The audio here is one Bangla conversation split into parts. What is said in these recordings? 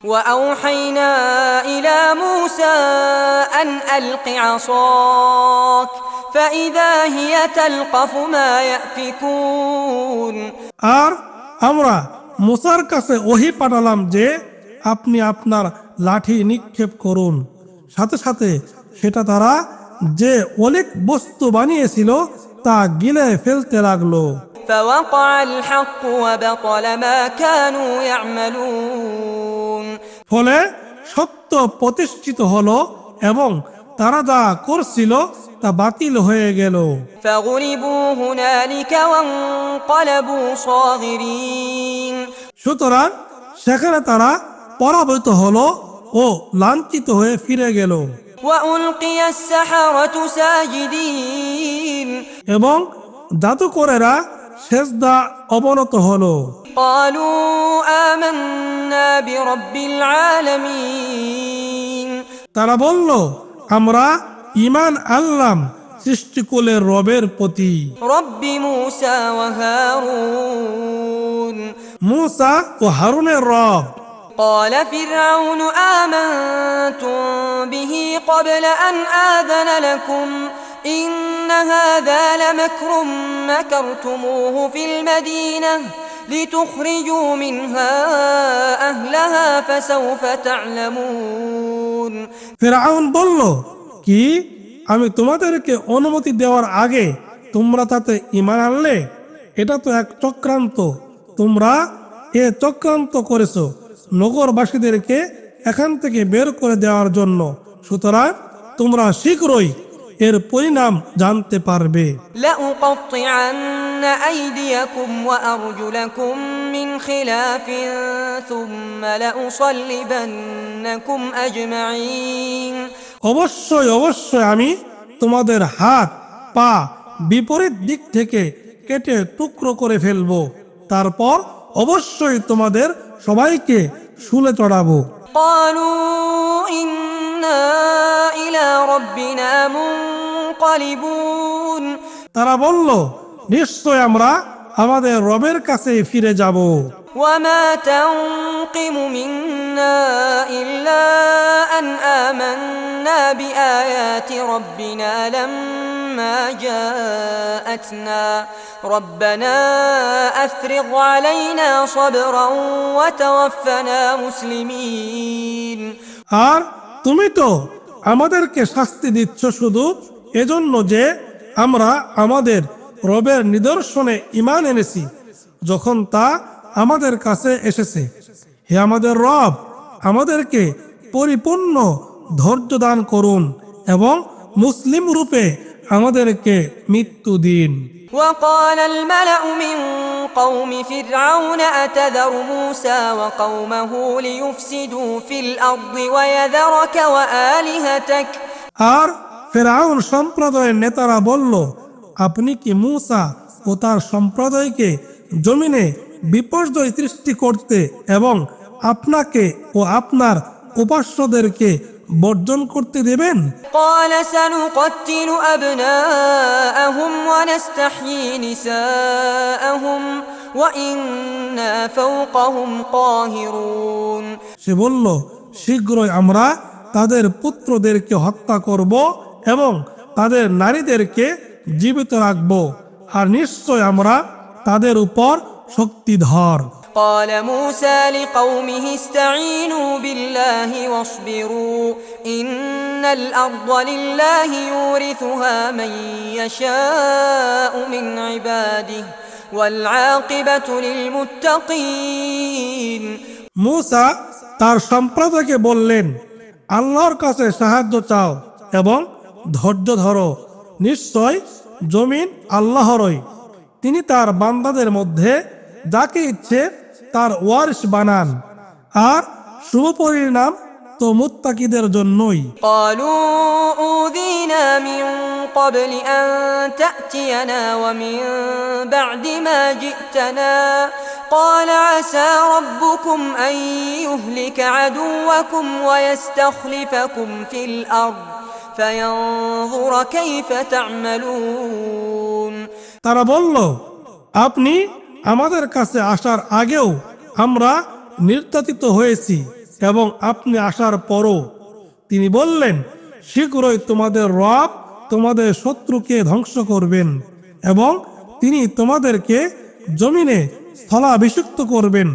وأوحينا إلى موسى أن ألق عصاك فإذا هي تلقف ما يأفكون আর আমরা মুসার কাছে ওহী পাঠালাম যে আপনি আপনার লাঠি নিক্ষেপ করুন। সাথে সাথে সেটা তারা যে অনেক বস্তু বানিয়েছিল তা গিলে ফেলতে লাগলো। فوقع الحق وبطل ما كانوا يعملون ফলে সত্য প্রতিষ্ঠিত হলো এবং তারা যা করছিল তা বাতিল হয়ে গেল। فغلبوا هنالك وانقلبوا صاغرين সুতরাং সেখানে তারা পরাজিত হলো ও লাঞ্ছিত হয়ে ফিরে গেল। وألقي السحرة ساجدين এবং জাদুকরেরা সেজদা অবনত হলো। قالوا آمنا برب العالمين তারা বলল, আমরা ঈমান আনলাম সৃষ্টিকুলের রবের প্রতি, رب موسى وهارون মুসা ও হারুনের রব। قال فرعون آمنتم به قبل أن آذن لكم إن هذا لمكر مكرتموه في المدينة لتخرجوا منها أهلها فسوف تعلمون ফিরআউন বলল, কি আমি তোমাদেরকে অনুমতি দেওয়ার আগে তোমরা তাতে ঈমান আনলে? এটা তো এক চক্রান্ত, তোমরা এ চক্রান্ত করেছো নগরবাসীদেরকে এখান থেকে বের করে দেওয়ার জন্য। সুতরাং তোমরা শীঘ্রই এর পরিণাম জানতে পারবে। لأقطعن أيديكم وأرجلكم من خلاف ثم لأصلبنكم أجمعين অবশ্যই অবশ্যই আমি তোমাদের হাত পা বিপরীত দিক থেকে কেটে টুকরো করে ফেলবো, তারপর অবশ্যই তোমাদের সবাইকে শুলে চড়াবো। قالوا إنا إلى ربنا منقلبون তারা বলল, নিশ্চয় আমরা আমাদের রবের কাছে ফিরে যাব। وما تنقم منا إلا أن آمنا بآيات ربنا لما جاءتنا ربنا أفرغ علينا صبرا وتوفنا مسلمين আর তুমি তো আমাদেরকে শাস্তি দিচ্ছ শুধু এজন্য যে আমরা আমাদের রবের নিদর্শনে ঈমান এনেছি যখন তা আমাদের কাছে এসেছে। হে আমাদের রব, আমাদেরকে পরিপূর্ণ ধৈর্য দান করুন এবং মুসলিম রূপে আমাদেরকে মৃত্যু দিন। وقال الملأ من قوم فرعون أتذر موسى وقومه ليفسدوا في الأرض ويذرك وآلهتك আর ফিরআউন সম্প্রদায়ের নেতারা বলল, আপনি কি মুসা ও তার সম্প্রদায়কে জমিনে বিপর্যয় সৃষ্টি করতে এবং আপনাকে ও আপনার উপাস্যদেরকে বর্জন করতে দেবেন? قال سنقتل أبناءهم ونستحيي نساءهم وإنا فوقهم قاهرون সে বলল, শীঘ্রই আমরা তাদের পুত্রদেরকে হত্যা করব এবং তাদের নারীদেরকে জীবিত রাখব, আর নিশ্চয় আমরা তাদের উপর শক্তিধর। قال موسى لقومه استعينوا بالله واصبروا إن الأرض لله يورثها من يشاء من عباده والعاقبة للمتقين মুসা তার সম্প্রদায়কে বললেন, আল্লাহর কাছে সাহায্য চাও এবং ধৈর্য ধরো, নিশ্চয় জমিন আল্লাহরই, তিনি তার বান্দাদের মধ্যে যাকে ইচ্ছে তার ওয়ারিস বানান, আর শুভ পরিণাম তো মুত্তাকিদের জন্যই। قالوا أوذينا من قبل أن تأتينا ومن بعد ما جئتنا قال عسى ربكم أن يهلك عدوكم ويستخلفكم في الأرض فينظر كيف تعملون তারা বলল, আপনি আমাদের কাছে আসার আগেও আমরা নির্যাতিত হয়েছি, এবং আপনি আসার পরও তিনি বললেন, শীঘ্রই তোমাদের রব তোমাদের শত্রুকে ধ্বংস করবেন এবং তিনি তোমাদেরকে জমিনে স্থলাভিষিক্ত করবেন,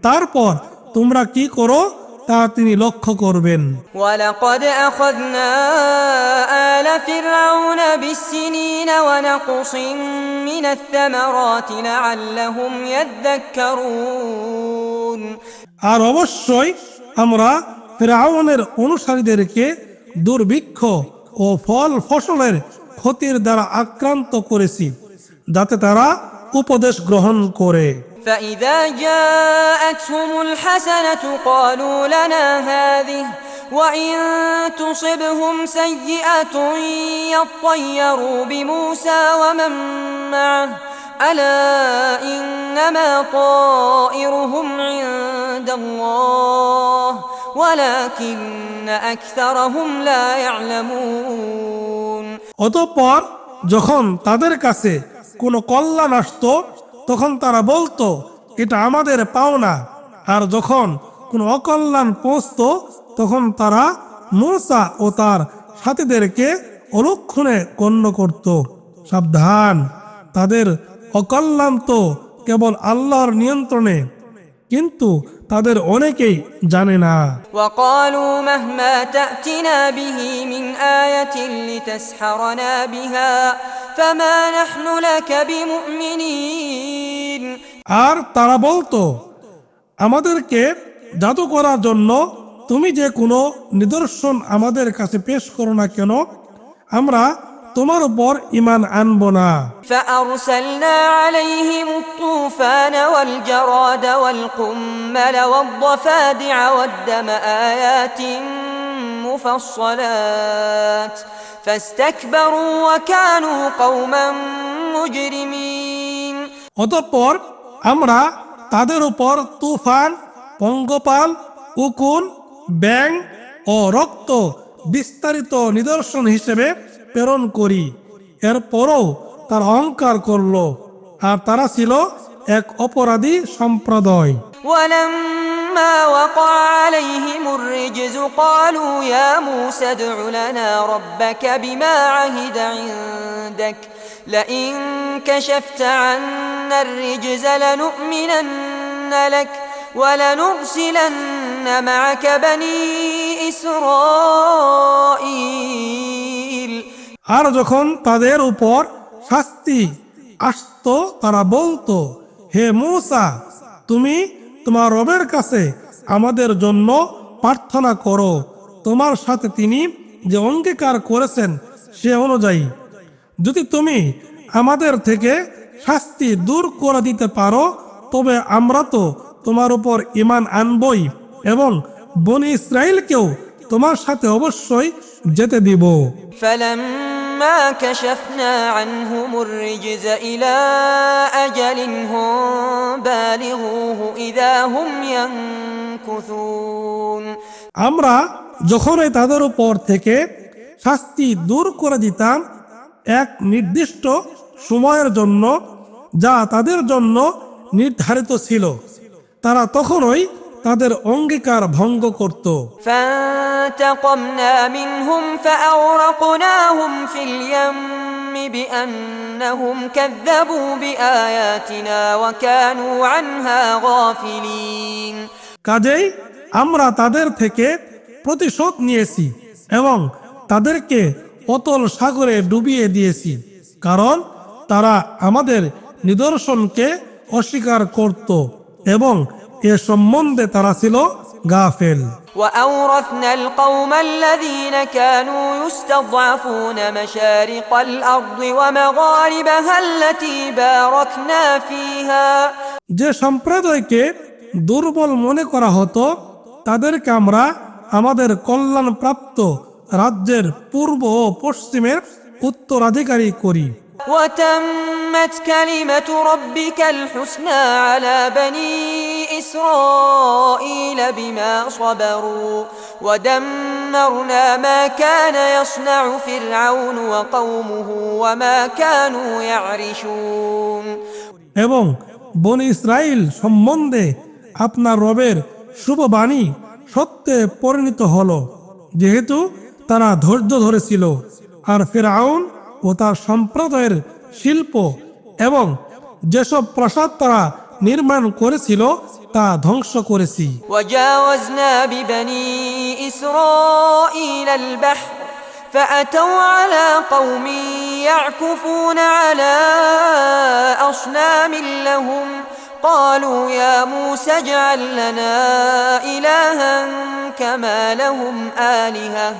তারপর তোমরা কি করো তা তিনি লক্ষ্য করবেন। ولقد أخذنا آل فرعون بالسنين ونقص من الثمرات لعلهم يذكرون। আর অবশ্যই আমরা ফিরআউনের অনুসারীদেরকে দুর্ভিক্ষ ও ফল ফসলের ক্ষতির দ্বারা আক্রান্ত করেছি যাতে তারা উপদেশ গ্রহণ করে। فإذا جاءتهم الحسنة قالوا لنا هذه وإن تصبهم سيئة يطيروا بموسى ومن معه ألا إنما طائرهم عند الله ولكن أكثرهم لا يعلمون। অতঃপর যখন তাদের কাছে কোনো কল্যাণ আসতো তখন তারা বলতো, এটা আমাদের পাওনা। আর যখন কোনো অকল্যাণ পৌঁছতো তখন তারা মূসা ও তার সাথীদেরকে অলক্ষণে গণ্য করত। সাবধান, তাদের অকল্যাণ তো কেবল আল্লাহর নিয়ন্ত্রণে, কিন্তু তাদের অনেকেই জানে না। وقالوا مهما تأتنا به من آية لتسحرنا بها فما نحن لك بمؤمنين। আর তারা বলতো, আমাদেরকে জাদু করার জন্য তুমি যে কোনো নিদর্শন আমাদের কাছে পেশ করো না কেন, আমরা তোমার উপর ঈমান আনব না। فأرسلنا عليهم الطوفان والجراد والقمل والضفادع والدم آيات مفصلات فاستكبروا وكانوا قوما مجرمين। অতঃপর আমরা তাদের উপর তুফান, পঙ্গপাল, উকুন, ব্যাং ও রক্ত বিস্তারিত নিদর্শন হিসেবে প্রেরণ করি। এরপরও তার অহংকার করল, আর তারা ছিল এক অপরাধী সম্প্রদায়। ولما وقع عليهم الرجز قالوا يا موسى ادع لنا ربك بما عهد عندك لئن كشفت عنا الرجز لنؤمنن لك ولنرسلن معك بني إسرائيل। আর যখন তাদের উপর শাস্তি আসতো তারা বলতো, হে মূসা, তুমি তোমার রবের কাছে আমাদের জন্য প্রার্থনা করো, তোমার সাথে তিনি যে অঙ্গীকার করেছেন সে অনুযায়ী। যদি তুমি আমাদের থেকে শাস্তি দূর করে দিতে পারো তবে আমরা তো তোমার উপর ঈমান আনবই এবং বনী ইসরাইলকেও তোমার সাথে অবশ্যই যেতে দিব। فلما كشفنا عنهم الرجز إلى أجل هم بالغوه إذا هم ينكثون। আমরা যখনই তাদের উপর থেকে শাস্তি দূর করে দিতাম এক নির্দিষ্ট সময়ের জন্য যা তাদের জন্য নির্ধারিত ছিল, তারা তখনই তাদের অঙ্গীকার ভঙ্গ করত। فانتقمنا منهم فأغرقناهم في اليم بأنهم كذبوا بآياتنا وكانوا عنها غافلين। কাজেই আমরা তাদের থেকে প্রতিশোধ নিয়েছি এবং তাদেরকে অতল সাগরে ডুবিয়ে দিয়েছি, কারণ তারা আমাদের নিদর্শনকে অস্বীকার করত এবং এ সম্বন্ধে তারা ছিল গাফেল। وأورثنا القوم الذين كانوا يستضعفون مشارق الأرض ومغاربها التي باركنا فيها। যে সম্প্রদায়কে দুর্বল মনে করা হতো তাদেরকে আমরা আমাদের কল্যাণপ্রাপ্ত রাজ্যের পূর্ব ও পশ্চিমের উত্তরাধিকারী করি। وتمت كلمة ربك الحسنى على بني إسرائيل بما صبروا ودمرنا ما كان يصنع فرعون وقومه وما كانوا يعرشون। এবং বনী ইসরাইল সম্বন্ধে আপনার রবের শুভবাণী সত্যে পরিণত হলো, যেহেতু তারা ধৈর্য ধরেছিল। আর ফিরআউন ও তার সম্প্রদায়ের শিল্প এবং যেসব প্রাসাদ তারা নির্মাণ করেছিল তা ধ্বংস করেছি। وجاوزنا ببني إسرائيل البحر فأتوا على قوم يعكفون على أصنام لهم قالوا يا موسى اجعل لنا إلها كما لهم آلهة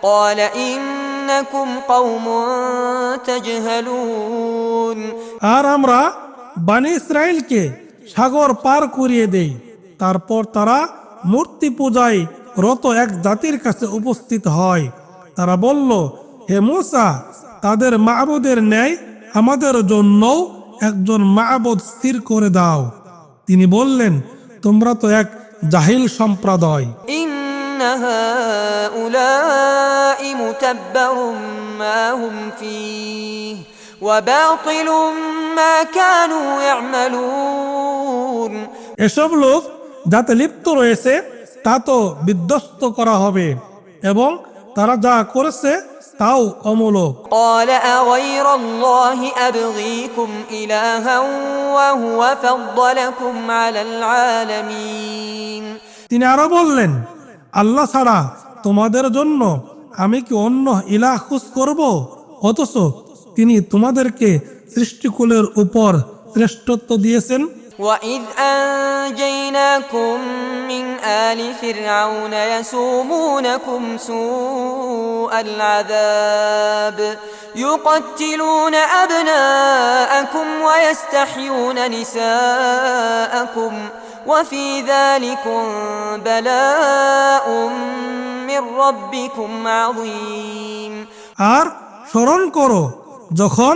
قال إنكم قوم تجهلون আর আমরা বনী ইসরাইলকে সাগর পার করিয়ে দেই। তারপর তারা মূর্তি পূজায় রত এক জাতির কাছে উপস্থিত হয়। তারা বলল, হে মূসা, তাদের মাবুদের ন্যায় আমাদের জন্যও একজন মাবুদ স্থির করে দাও। তিনি বললেন, তোমরা তো এক জাহিল সম্প্রদায়। إن هؤلاء متبر ما هم فيه وباطل ما كانوا يعملون এসব লোক যাতে লিপ্ত রয়েছে তা তো বিধ্বস্ত করা হবে এবং তারা যা করেছে তাও অমূলক। قال أغير الله أبغيكم إلها وهو فضلكم على العالمين তিনি আরো বললেন, আল্লাহ ছাড়া তোমাদের জন্য আমি কি অন্য ইলাহ খুঁজ করব, অথচ তিনি তোমাদেরকে সৃষ্টিকুলের উপর শ্রেষ্ঠত্ব দিয়েছেন। وإذ أنجيناكم من آل فرعون يسومونكم سوء العذاب يقتلون أبناءكم ويستحيون نساءكم وفي ذلكم بلاء من ربكم عظيم আর স্মরণ করো যখন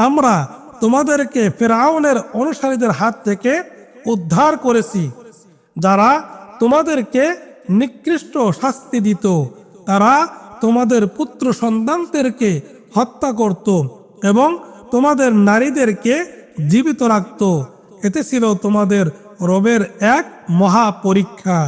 আমরা তোমাদেরকে ফিরআউনের অনুসারীদের হাত থেকে উদ্ধার করেছি, যারা তোমাদেরকে নিকৃষ্ট শাস্তি দিত। তারা তোমাদের পুত্র সন্তানদেরকে হত্যা করত এবং তোমাদের নারীদেরকে জীবিত রাখত। এতে ছিল তোমাদের রবের এক মহা পরীক্ষা।